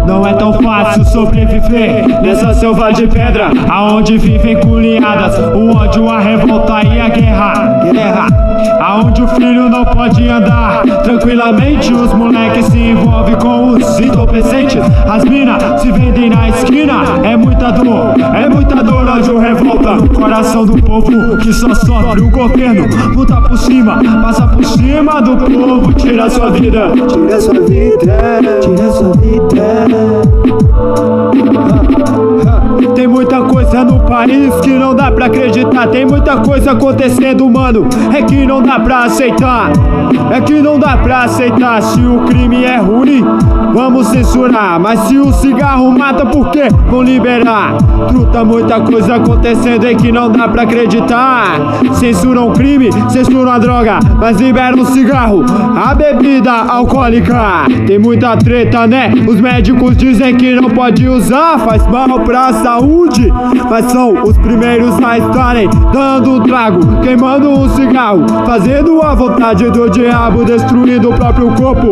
Não é tão fácil sobreviver nessa selva de pedra, aonde vivem cunhadas o ódio, a revolta e a guerra. Aonde o filho não pode andar tranquilamente, os moleques se envolvem com os entorpecentes. As minas se vendem na esquina, é muita dor, ódio, revolta no coração do povo que só sofre. O governo luta por cima, passa por cima do povo, tira sua vida, tira sua vida, tira sua vida. Tem muita coisa no país que não dá pra acreditar. Tem muita coisa acontecendo, mano, é que não dá pra aceitar. É que não dá pra aceitar. Se o crime é ruim, vamos censurar. Mas se o cigarro mata, por que vão liberar? Truta, muita coisa acontecendo é que não dá pra acreditar. Censuram o crime, censuram a droga, mas liberam o cigarro, a bebida alcoólica. Tem muita treta, né? Os médicos dizem que não pode usar, faz mal pra saúde, mas são os primeiros a estarem dando um trago, queimando um cigarro, fazendo a vontade do diabo, destruindo o próprio corpo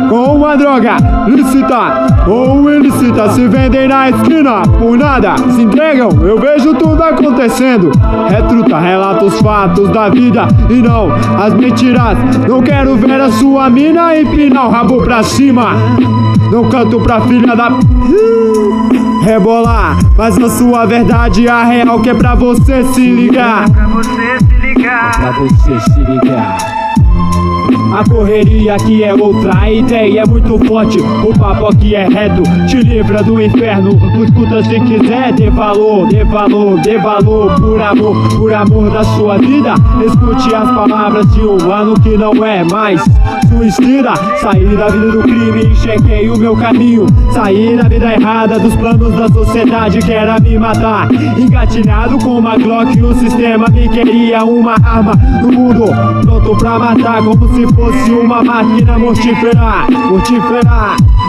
com uma droga lícita ou ilícita. Se vendem na esquina por nada, se entregam, eu vejo tudo acontecendo. É truta, relata os fatos da vida e não as mentiras. Não quero ver a sua mina empinar o rabo pra cima. Não canto pra filha da rebolar, mas a sua verdade, a real, que é pra você se ligar. Pra você se ligar. É pra você se ligar. A correria aqui é outra, a ideia é muito forte, o papo aqui é reto, te livra do inferno. Escuta se quiser, dê valor, dê valor, dê valor, por amor da sua vida. Escute as palavras de um ano que não é mais suicida. Saí da vida do crime, enxerguei o meu caminho. Saí da vida errada, dos planos da sociedade que era me matar. Engatilhado com uma Glock, o sistema me queria uma arma no mundo, pronto pra matar, como se fosse uma máquina mortífera,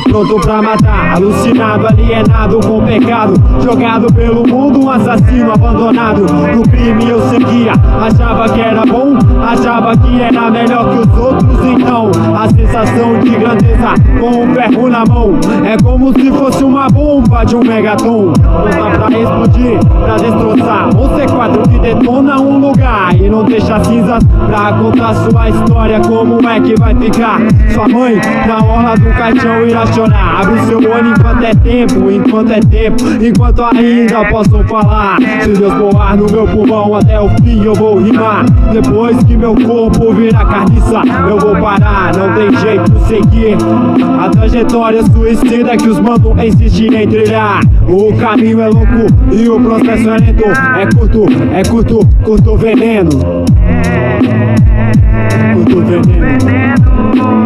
pronto pra matar. Alucinado, alienado com pecado, jogado pelo mundo, um assassino abandonado. No crime eu seguia, achava que era bom, achava que era melhor que os outros. Então a sensação de grandeza com um ferro na mão é como se fosse uma bomba de um megaton, pronta pra explodir, pra destroçar. Um C4 que detona um lugar e não deixa cinzas pra contar sua história. Como é que vai ficar? Sua mãe na orla do caixão irá chorar. Abre seu olho enquanto é tempo, enquanto ainda posso falar. Se Deus pôr ar no meu pulmão, até o fim eu vou rimar. Depois que meu corpo virar carniça, eu vou parar, não tem jeito de seguir a trajetória suicida que os manos insistem em trilhar. O caminho é louco e o processo é lento. Curto veneno. Curto veneno.